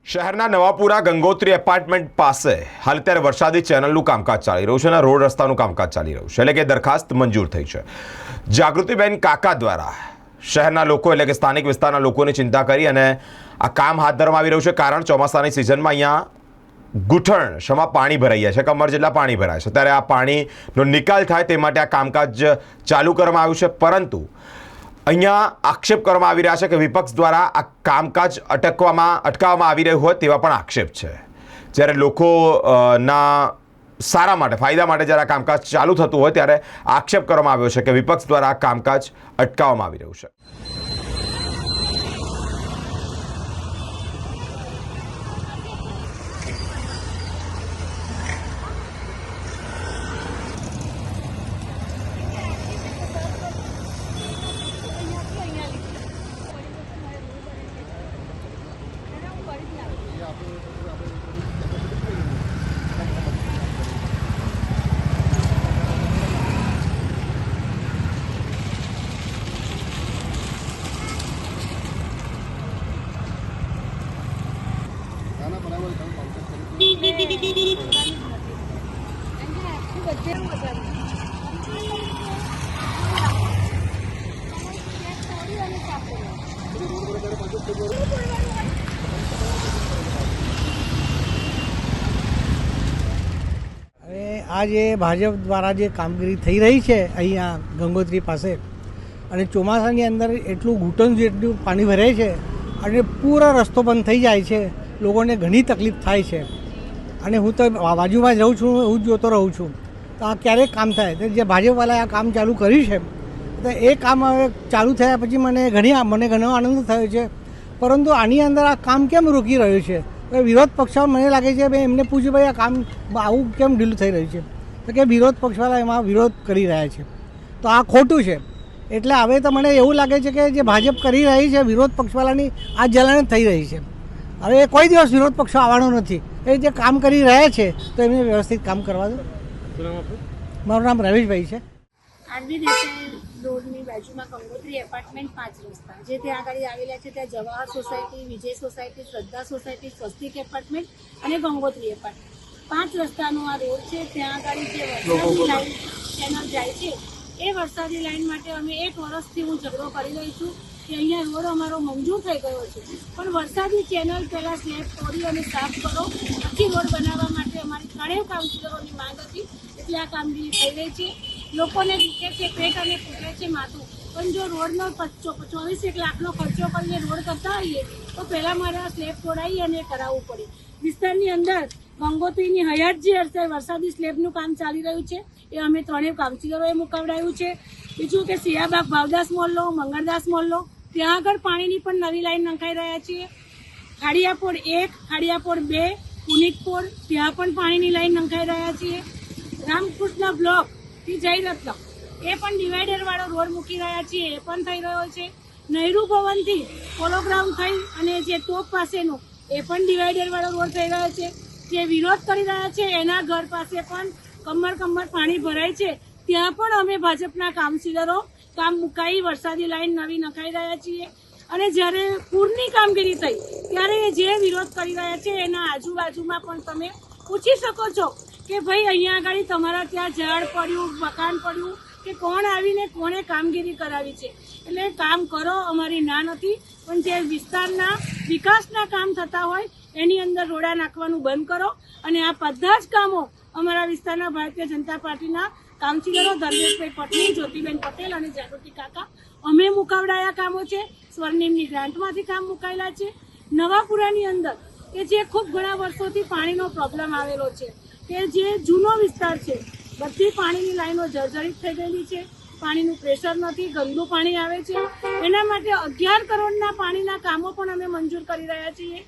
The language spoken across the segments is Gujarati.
શહેરના નવાપુરા ગંગોત્રી એપાર્ટમેન્ટ પાસે હાલ અત્યારે વરસાદી ચેનલનું કામકાજ ચાલી રહ્યું છે અને રોડ રસ્તાનું કામકાજ ચાલી રહ્યું છે, એટલે કે દરખાસ્ત મંજૂર થઈ છે. જાગૃતિબેન કાકા દ્વારા શહેરના લોકો એટલે કે સ્થાનિક વિસ્તારના લોકોની ચિંતા કરી અને આ કામ હાથ ધરવામાં આવી રહ્યું છે. કારણ ચોમાસાની સિઝનમાં અહીંયા ગુઠણમાં પાણી ભરાઈ જાય છે, કમર જેટલા પાણી ભરાય છે, ત્યારે આ પાણીનો નિકાલ થાય તે માટે આ કામકાજ ચાલુ કરવામાં આવ્યું છે. પરંતુ અહીંયા આક્ષેપ કરવામાં આવી રહ્યા છે કે વિપક્ષ દ્વારા આ કામકાજ અટકાવવામાં આવી રહ્યું હોય તેવા પણ આક્ષેપ છે. જ્યારે લોકોના સારા માટે ફાયદા માટે જ્યારે આ કામકાજ ચાલુ થતું હોય ત્યારે આક્ષેપ કરવામાં આવ્યો છે કે વિપક્ષ દ્વારા આ કામકાજ અટકાવવામાં આવી રહ્યું છે. આ જે ભાજપ દ્વારા જે કામગીરી થઈ રહી છે અહીંયા ગંગોત્રી પાસે, અને ચોમાસાની અંદર એટલું ઘૂંટણ જેટલું પાણી ભરાય છે અને પૂરો રસ્તો બંધ થઈ જાય છે, લોકોને ઘણી તકલીફ થાય છે. અને હું તો બાજુમાં જ રહું છું, હું જ જોતો રહું છું. તો આ ક્યારેક કામ થાય તો જે ભાજપવાળાએ આ કામ ચાલુ કર્યું છે તો એ કામ હવે ચાલુ થયા પછી મને ઘણો આનંદ થયો છે. પરંતુ આની અંદર આ કામ કેમ રોકી રહ્યું છે? વિરોધ પક્ષવાળા મને લાગે છે ભાઈ એમને પૂછ્યું ભાઈ આ કામ આવું કેમ ઢીલું થઈ રહ્યું છે? તો કે વિરોધ પક્ષવાળા એમાં વિરોધ કરી રહ્યા છે. તો આ ખોટું છે. એટલે હવે તો મને એવું લાગે છે કે જે ભાજપ કરી રહી છે વિરોધ પક્ષવાળાની આ જલન થઈ રહી છે. હવે કોઈ દિવસ વિરોધ પક્ષ આવવાનો નથી. એ જે કામ કરી રહ્યા છે તો એમને વ્યવસ્થિત કામ કરવા દો. મારું નામ રમેશભાઈ છે. આરવી દેસાઈ રોડની બાજુમાં ગંગોત્રી એપાર્ટમેન્ટ 5 રસ્તા જે ત્યાં આગળ આવેલા છે, ત્યાં જવાહર સોસાયટી, વિજય સોસાયટી, શ્રદ્ધા સોસાયટી, સ્વસ્તિક એપાર્ટમેન્ટ અને ગંગોત્રી એપાર્ટમેન્ટ 5 રસ્તાનો આ રોડ છે. ત્યાં આગળ જે વરસાદી લાઈન ચેનલ જાય છે એ વરસાદી લાઈન માટે અમે 1 વર્ષથી હું ઝઘડો કરી રહી છું કે અહીંયા રોડ અમારો મંજૂર થઈ ગયો છે, પણ વરસાદી ચેનલ પહેલાં સ્લેબ તોડી અને સાફ કરો, પછી રોડ બનાવવા માટે અમારી 3 કાઉન્સિલરોની માંગ હતી. એટલે આ કામગીરી થઈ રહી છે. લોકોને દુખે છે પેટ અને ફૂટે છે માથું, પણ જો રોડનો 24 લાખનો ખર્ચો કરીને રોડ કરતા હોઈએ તો પહેલાં મારે આ સ્લેબ તોડાવી અને કરાવવું પડે. વિસ્તારની અંદર ગંગોત્રીની હયાતજી અરસે વરસાદી સ્લેબનું કામ ચાલી રહ્યું છે, એ અમે 3 કાઉન્સિલરોએ મુકાવડાયું છે. બીજું કે સિયાબાગ ભાવદાસ મોહલ્લો, મંગળદાસ મોહલ્લો, ત્યાં આગળ પાણીની પણ નવી લાઈન નંખાઈ રહ્યા છીએ. ખાડિયાપોળ 1, ખાડિયાપોળ 2, પુનિકપોળ, ત્યાં પણ પાણીની લાઈન નંખાઈ રહ્યા છીએ. રામકૃષ્ણ બ્લોક થી જયરત્ન એ પણ ડિવાઈડરવાળો રોડ મૂકી રહ્યા છીએ, એ પણ થઈ રહ્યો છે. નહેરુ ભવનથી પોલો ગ્રાઉન્ડ થઈ અને જે તોપ પાસેનો એ પણ ડિવાઈડરવાળો રોડ થઈ રહ્યો છે. જે વિરોધ કરી રહ્યા છે એના ઘર પાસે પણ કમર પાણી ભરાય છે, ત્યાં પણ અમે ભાજપના કાઉન્સિલરો કામ મુકાઈ વરસાદી લાઈન નવી નખાઈ રહ્યા છીએ. અને જ્યારે પૂરની કામગીરી થઈ ત્યારે જે વિરોધ કરી રહ્યા છે એના આજુબાજુમાં પણ તમે પૂછી શકો છો કે ભાઈ અહીંયા આગળ તમારા ત્યાં ઝાડ પડ્યું, મકાન પડ્યું કે કોણ આવીને કોણે કામગીરી કરાવી છે. એટલે કામ કરો, અમારી ના નથી, પણ જે વિસ્તારના વિકાસના કામ થતા હોય એની અંદર રોડા નાખવાનું બંધ કરો. અને આ બધા જ કામો અમારા વિસ્તારના ભારતીય જનતા પાર્ટીના કાઉન્સિલરો ધર્મેશભાઈ પટેલ, જ્યોતિબેન પટેલ અને જાગૃતિ કાકા અમે મુકાવડાયા કામો છે. સ્વર્ણિમની ગ્રાન્ટમાંથી કામ મુકાયેલા છે. નવાપુરાની અંદર કે જે ખૂબ ઘણા વર્ષોથી પાણીનો પ્રોબ્લેમ આવેલો છે, કે જે જૂનો વિસ્તાર છે, બધી પાણીની લાઈનો જર્જરિત થઈ ગયેલી છે, પાણીનું પ્રેશર નથી, ગંદુ પાણી આવે છે. એના માટે 11 કરોડના પાણીના કામો પણ અમે મંજૂર કરી રહ્યા છીએ.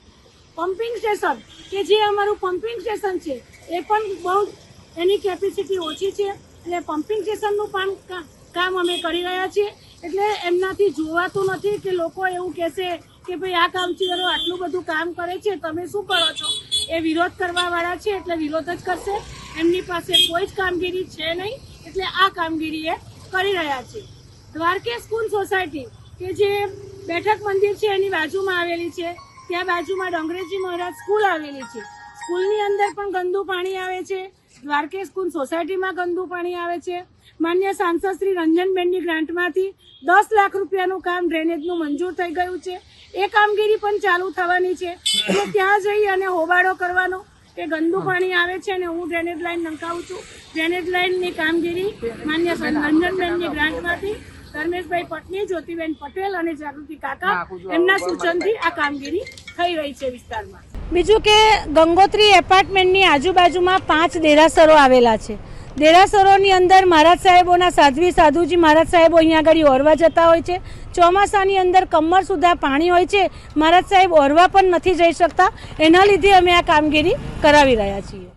પમ્પિંગ સ્ટેશન કે જે અમારું પમ્પિંગ સ્ટેશન છે એ પણ બહુ એની કેપેસિટી ઓછી છે, એટલે પમ્પિંગ સ્ટેશનનું કામ અમે કરી રહ્યા છીએ. એટલે એમનાથી જોવાતું નથી કે લોકો એવું કહેશે કે ભાઈ આ કાઉન્સિલરો આટલું બધું કામ કરે છે, તમે શું કરો છો? એ વિરોધ કરવાવાળા છે એટલે વિરોધ જ કરશે. એમની પાસે કોઈ જ કામગીરી છે નહીં, એટલે આ કામગીરી એ કરી રહ્યા છે. દ્વારકેશ સ્કૂલ સોસાયટી કે જે બેઠક મંદિર છે એની બાજુમાં આવેલી છે, ત્યાં બાજુમાં ડોંગરેજી મહારાજ સ્કૂલ આવેલી છે, સ્કૂલની અંદર પણ ગંદુ પાણી આવે છે. દ્વારકેશ સ્કૂલ સોસાયટીમાં ગંદુ પાણી આવે છે. માન્ય સાંસદ શ્રી રંજનબેનની ગ્રાન્ટમાંથી 10 લાખ રૂપિયાનું કામ ડ્રેનેજનું મંજૂર થઈ ગયું છે. એ કામગીરી પણ ચાલુ થવાની છે. એટલે ત્યાં જઈ અને હોબાળો કરવાનો કે ગંદુ પાણી આવે છે અને હું ડ્રેનેજ લાઈન નંખાવું છું. ડ્રેનેજ લાઈનની કામગીરી માન્ય રંજનબેનની ગ્રાન્ટમાંથી ધર્મેશભાઈ પટની, જ્યોતિબેન પટેલ અને જાગૃતિ કાકા એમના સૂચનથી આ કામગીરી થઈ રહી છે વિસ્તારમાં. બીજું કે ગંગોત્રી એપાર્ટમેન્ટની આજુબાજુમાં 5 દેરાસરો આવેલા છે. દેરાસરોની અંદર મહારાજ સાહેબોના સાધ્વી સાધુજી મહારાજ સાહેબો અહીંયા આગળ ઓરવા જતા હોય છે. ચોમાસાની અંદર કમર સુધા પાણી હોય છે. મહારાજ સાહેબ ઓરવા પણ નથી જઈ શકતા. એના લીધે અમે આ કામગીરી કરાવી રહ્યા છીએ.